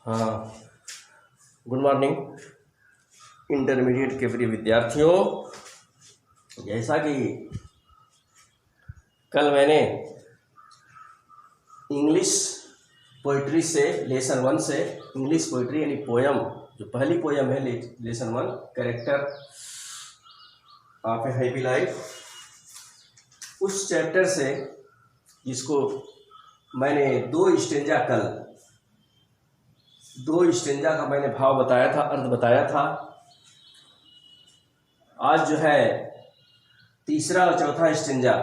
हाँ, good morning intermediate के प्रिय विद्यार्थियों। जैसा कि कल मैंने इंग्लिश पोइट्री से लेसन 1 से इंग्लिश पोइट्री यानी पोयम, जो पहली पोयम है lesson 1 character of a happy life, उस चैप्टर से जिसको मैंने दो स्टेंजा का मैंने भाव बताया था, अर्थ बताया था। आज जो है तीसरा और चौथा स्टेंजा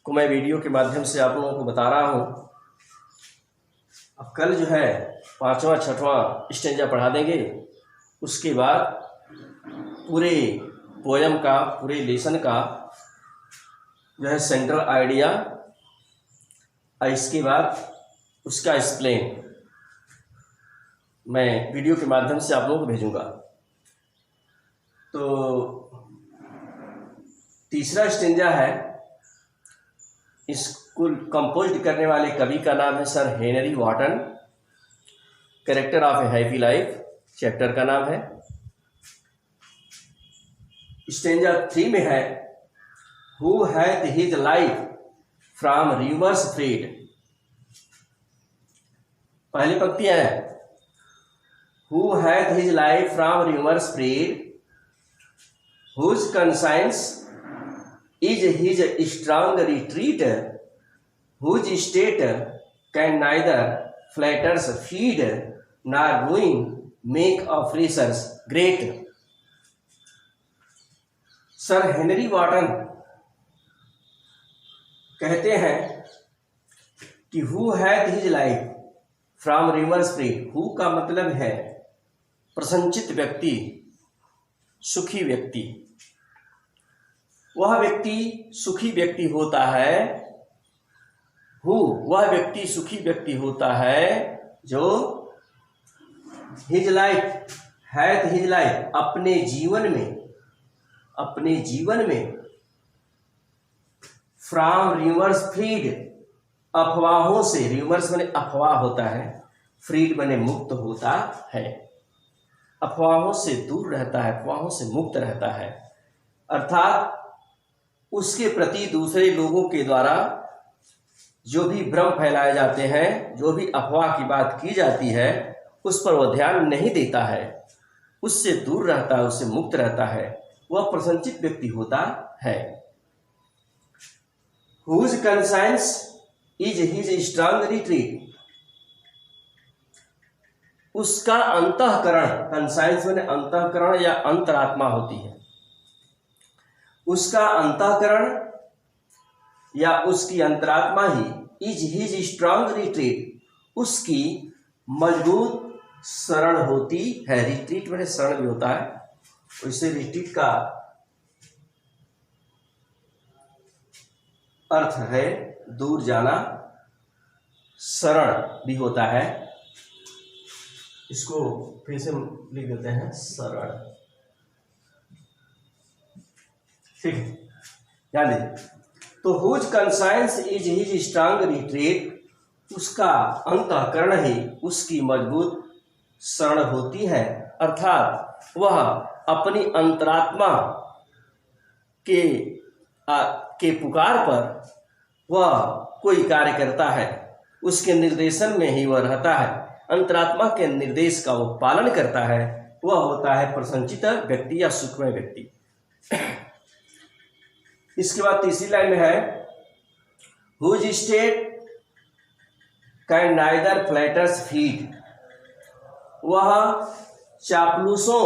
को मैं वीडियो के माध्यम से आप लोगों को बता रहा हूँ। अब कल जो है पांचवा छठवां स्टेंजा पढ़ा देंगे। उसके बाद पूरे पोयम का, पूरे लेसन का जो है सेंट्रल आइडिया, और इसके बाद उसका एक्सप्लेन मैं वीडियो के माध्यम से आप लोगों को भेजूंगा। तो तीसरा स्टेंजा है, इसको कंपोज करने वाले कवि का नाम है sir Henry Wotton. Character of a happy life chapter का नाम है। स्टेंजा 3 में है, who hath his life from rivers freed. पहली पंक्तियां हैं, who hath his life from rumors freed, whose conscience is his strong retreat, whose state can neither flatters feed nor ruin make oppressors great। Sir Henry Wotton कहते हैं कि who hath his life from rumors freed, who का मतलब है प्रसन्नचित व्यक्ति, सुखी व्यक्ति। वह व्यक्ति सुखी व्यक्ति होता है, वह व्यक्ति सुखी व्यक्ति होता है जो his life, hath his life, अपने जीवन में फ्रॉम रिवर्स फ्रीड, अफवाहों से, रिवर्स बने अफवाह होता है, फ्रीड बने मुक्त होता है, अफवाहों से दूर रहता है, अफवाहों से मुक्त रहता है। अर्थात उसके प्रति दूसरे लोगों के द्वारा जो भी भ्रम फैलाए जाते हैं, जो भी अफवाह की बात की जाती है, उस पर वह ध्यान नहीं देता है, उससे दूर रहता है, उससे मुक्त रहता है, वह प्रसन्नचित व्यक्ति होता है। Whose conscience is his strong retreat, उसका अंतःकरण, कंसाइंस में अंतःकरण या अंतरात्मा होती है, उसका अंतःकरण या उसकी अंतरात्मा he is his strong retreat, उसकी मजबूत शरण होती है। रिट्रीट में शरण भी होता है, वैसे रिट्रीट का अर्थ है दूर जाना, शरण भी होता है। इसको फिर से लिख देते हैं, शरण। ठीक है, ध्यान दीजिए। तो whose conscience is his strong retreat, उसका अंतःकरण ही उसकी मजबूत शरण होती है। अर्थात वह अपनी अंतरात्मा के पुकार पर वह कोई कार्य करता है, उसके निर्देशन में ही वह रहता है, अंतरात्मा के निर्देश का वो पालन करता है, वह होता है प्रसन्नचित व्यक्ति या सुखमय व्यक्ति। इसके बाद तीसरी लाइन में है, whose state can neither flatterers feed, वह चापलूसों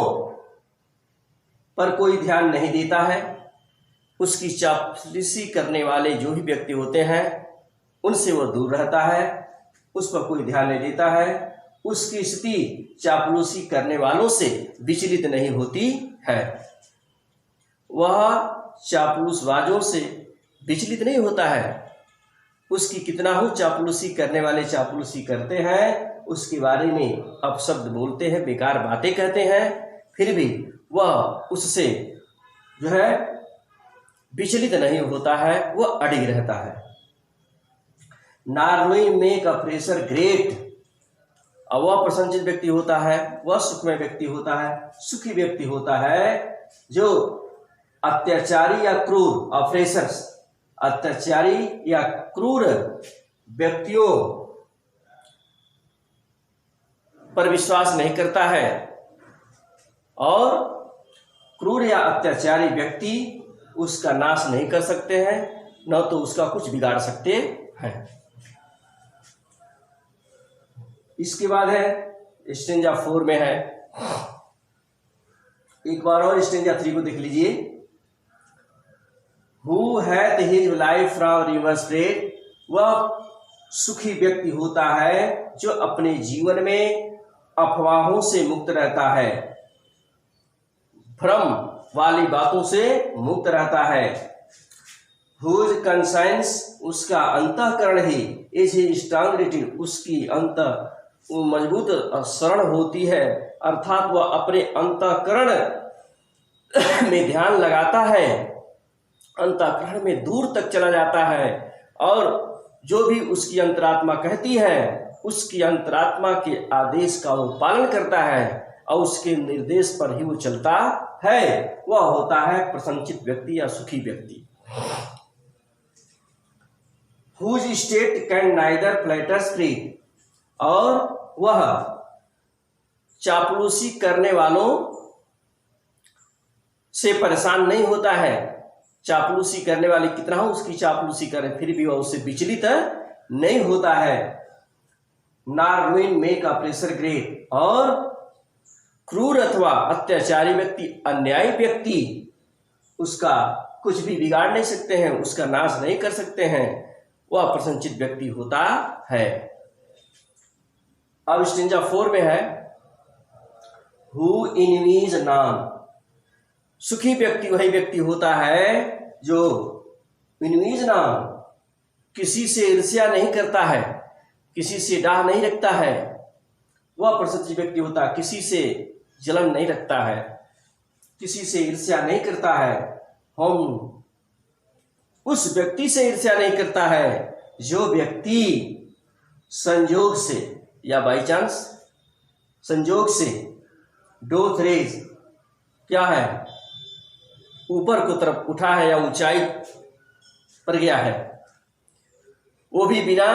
पर कोई ध्यान नहीं देता है, उसकी चापलूसी करने वाले जो भी व्यक्ति होते हैं उनसे वह दूर रहता है, उस पर कोई ध्यान नहीं देता है, उसकी स्थिति चापलूसी करने वालों से विचलित नहीं होती है, वह चापलूसबाजों से विचलित नहीं होता है। उसकी कितना हो चापलूसी करने वाले चापलूसी करते हैं, उसके बारे में अपशब्द बोलते हैं, बेकार बातें कहते हैं, फिर भी वह उससे जो है विचलित नहीं होता है, वह अडिग रहता है। Norway make a pressure great, और वह प्रसन्नचित्त व्यक्ति होता है, वह सुखमय व्यक्ति होता है, सुखी व्यक्ति होता है जो अत्याचारी या क्रूर ऑपरेशर्स, अत्याचारी या क्रूर व्यक्तियों पर विश्वास नहीं करता है और क्रूर या अत्याचारी व्यक्ति उसका नाश नहीं कर सकते हैं, न तो उसका कुछ बिगाड़ सकते हैं। इसके बाद है स्टेंजा 4 में है, एक बार और स्टेंजा 3 को देख लीजिए। Who hath his life from reverse trade, वह सुखी व्यक्ति होता है जो अपने जीवन में अफवाहों से मुक्त रहता है, भ्रम वाली बातों से मुक्त रहता है। Whose conscience, उसका अंतःकरण ही is his strong retreat, उसकी अंत मजबूत शरण होती है, अर्थात वह अपने अंतःकरण में ध्यान लगाता है, अंतःकरण में दूर तक चला जाता है और जो भी उसकी अंतरात्मा कहती है उसकी अंतरात्मा के आदेश का वो पालन करता है और उसके निर्देश पर ही वो चलता है, वह होता है प्रसन्नचित्त व्यक्ति या सुखी व्यक्ति। Whose state can neither flatters free, और वह चापलूसी करने वालों से परेशान नहीं होता है। चापलूसी करने वाले कितना हो उसकी चापलूसी करे फिर भी वह उससे विचलित नहीं होता है। नार ruin make a pressure great, और क्रूर अथवा अत्याचारी व्यक्ति, अन्यायी व्यक्ति उसका कुछ भी बिगाड़ नहीं सकते हैं, उसका नाश नहीं कर सकते हैं, वह प्रसन्नचित्त व्यक्ति होता है। अब स्टेंजा 4 में है हु इनवीज नाम, सुखी व्यक्ति वही व्यक्ति होता है जो इनवीज नाम, किसी से ईर्ष्या नहीं करता है, किसी से डाह नहीं रखता है, वह प्रसन्नचित्त व्यक्ति होता है, किसी से जलन नहीं रखता है, किसी से ईर्ष्या नहीं करता है। हम उस व्यक्ति से ईर्ष्या नहीं करता है जो व्यक्ति संयोग से या बाई चांस संयोग से डोथ रेज क्या है ऊपर को तरफ उठा है या ऊंचाई पर गया है, वो भी बिना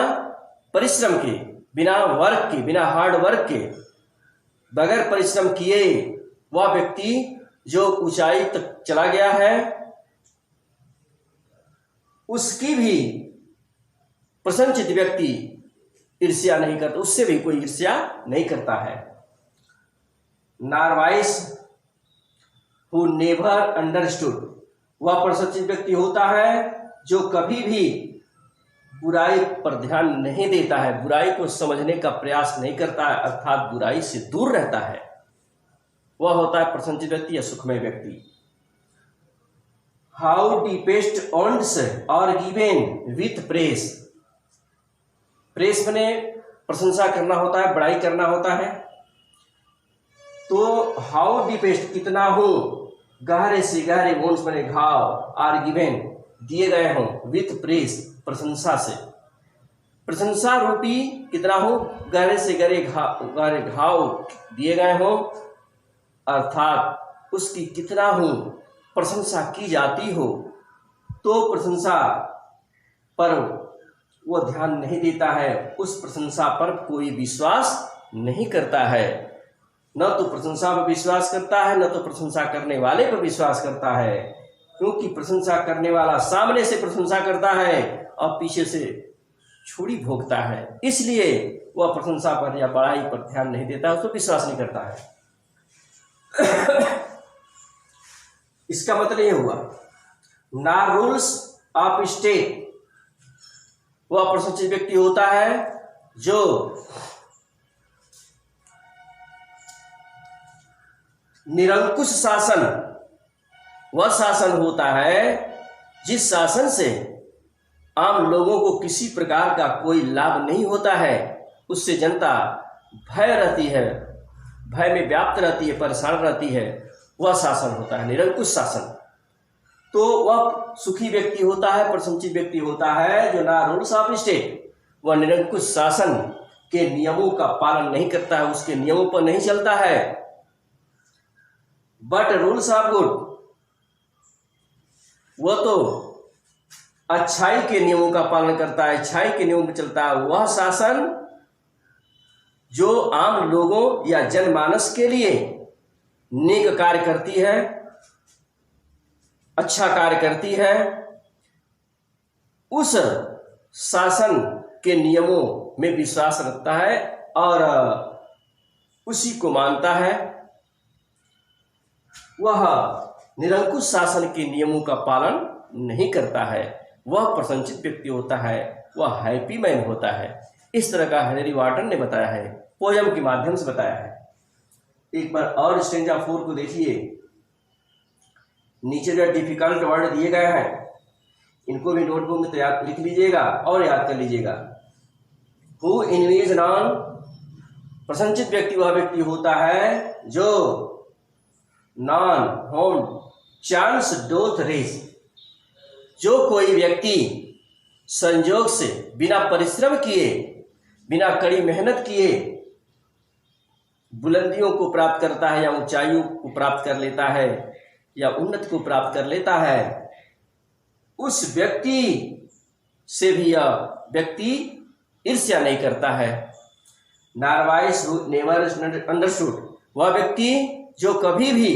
परिश्रम के, बिना वर्क के, बिना हार्ड वर्क के, बगैर परिश्रम किए वह व्यक्ति जो ऊंचाई तक चला गया है उसकी भी प्रसन्नचित्त व्यक्ति ईर्ष्या नहीं करता, उससे भी कोई ईर्ष्या नहीं करता है। नारवाइस हु नेवर अंडरस्टूड, वह प्रसन्नचित्त व्यक्ति होता है जो कभी भी बुराई पर ध्यान नहीं देता है, बुराई को समझने का प्रयास नहीं करता है, अर्थात बुराई से दूर रहता है, वह होता है प्रसन्नचित्त व्यक्ति या सुखमय व्यक्ति। हाउ डीपेस्ट ऑन्स और गिवेन विथ प्रेस, प्रेस बने प्रशंसा करना होता है, बड़ाई करना होता है, तो हाउ डीपेस्ट कितना हो, गहरे से गहरे वोन्स बने घाव, आर गिवेन दिए गए हों, विथ प्रेस प्रशंसा से, प्रशंसा रूपी कितना हो, गहरे से गहरे घाव दिए गए हों, अर्थात उसकी कितना हो प्रशंसा की जाती हो, तो प्रशंसा पर वो ध्यान नहीं देता है, उस प्रशंसा पर कोई विश्वास नहीं करता है, न तो प्रशंसा पर विश्वास करता है न तो प्रशंसा करने वाले पर विश्वास करता है, क्योंकि प्रशंसा करने वाला सामने से प्रशंसा करता है और पीछे से छुरी भोगता है, इसलिए वह प्रशंसा पर या बड़ाई पर ध्यान नहीं देता, उस पर विश्वास नहीं करता है। इसका मतलब यह हुआ ना रूल्स ऑफ स्टेट, वह प्रसन्नचित्त व्यक्ति होता है जो निरंकुश शासन, वह शासन होता है जिस शासन से आम लोगों को किसी प्रकार का कोई लाभ नहीं होता है, उससे जनता भय रहती है, भय में व्याप्त रहती है, परेशान रहती है, वह शासन होता है निरंकुश शासन। तो वह सुखी व्यक्ति होता है, प्रसन्नचित्त व्यक्ति होता है जो ना रूल्स ऑफ स्टेट, वह निरंकुश शासन के नियमों का पालन नहीं करता है, उसके नियमों पर नहीं चलता है, बट रूल्स ऑफ गुड, वो तो अच्छाई के नियमों का पालन करता है, अच्छाई के नियमों पर चलता है, वह शासन जो आम लोगों या जनमानस के लिए नेक कार्य करती है, अच्छा कार्य करती है, उस शासन के नियमों में विश्वास रखता है और उसी को मानता है। वह निरंकुश शासन के नियमों का पालन नहीं करता है, वह प्रसन्नचित व्यक्ति होता है, वह हैप्पी मैन होता है। इस तरह का हेनरी वार्टन ने बताया है, पोयम के माध्यम से बताया है। एक बार और स्टेंजा 4 को देखिए। नीचे जो डिफिकल्ट वर्ड दिए गए हैं, इनको भी नोटबुक में तैयार लिख लीजिएगा और याद कर लीजिएगा। हु इनवेज नॉन, प्रसन्नचित व्यक्ति वह व्यक्ति होता है जो नॉन होम चांस डोथ रेस, जो कोई व्यक्ति संयोग से बिना परिश्रम किए, बिना कड़ी मेहनत किए बुलंदियों को प्राप्त करता है या ऊंचाइयों को प्राप्त कर लेता है या उन्नति को प्राप्त कर लेता है, उस व्यक्ति से भी यह व्यक्ति ईर्ष्या नहीं करता है। नारवाइस नेवर अंडरस्टूड, वह व्यक्ति जो कभी भी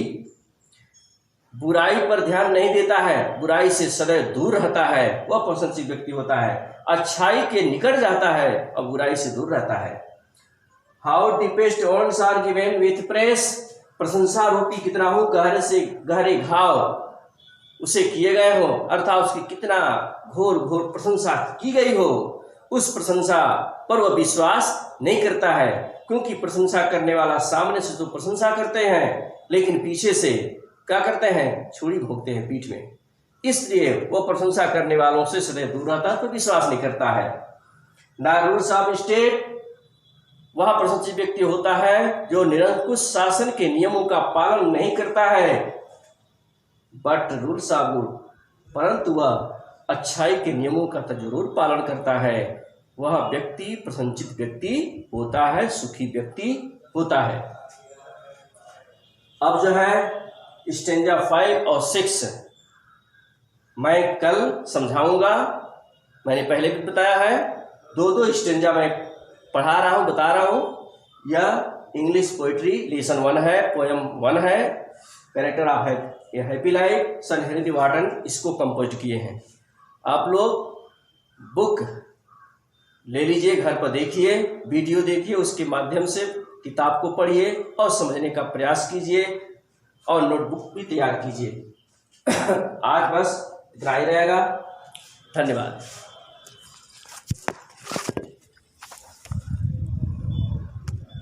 बुराई पर ध्यान नहीं देता है, बुराई से सदैव दूर रहता है, वह प्रशंसित व्यक्ति होता है। अच्छाई के निकट जाता है और बुराई से दूर रहता है। How deepest wounds are given with praise, प्रशंसा रूपी कितना हो गहरे से गहरे घाव उसे किए गए हो, अर्थात उसकी कितना घोर घोर प्रशंसा की गई हो, उस प्रशंसा पर वह विश्वास नहीं करता है, क्योंकि प्रशंसा करने वाला सामने से तो प्रशंसा करते हैं लेकिन पीछे से क्या करते हैं, छुरी भोंकते हैं पीठ में, इसलिए वह प्रशंसा करने वालों से सदैव दूर रहता है, तो विश्वास नहीं करता है। ना रूल्स ऑफ स्टेट, वह प्रशंसित व्यक्ति होता है जो निरंकुश शासन के नियमों का पालन नहीं करता है, बट रूल्स ऑफ गुड, परंतु वह अच्छाई के नियमों का तो जरूर पालन करता है। वह व्यक्ति प्रसन्नचित व्यक्ति होता है, सुखी व्यक्ति होता है। अब जो है स्टेंजा 5 और 6 मैं कल समझाऊंगा। मैंने पहले भी बताया है, दो स्टेंजा मैं पढ़ा रहा हूँ, बता रहा हूँ। यह इंग्लिश पोइट्री लेसन 1 है, पोएम 1 है, character of happy life, sir Henry Wotton इसको कंपोज किए हैं। आप लोग बुक ले लीजिए, घर पर देखिए, वीडियो देखिए, उसके माध्यम से किताब को पढ़िए और समझने का प्रयास कीजिए और नोटबुक भी तैयार कीजिए। आज बस इतना ही रहेगा। धन्यवाद।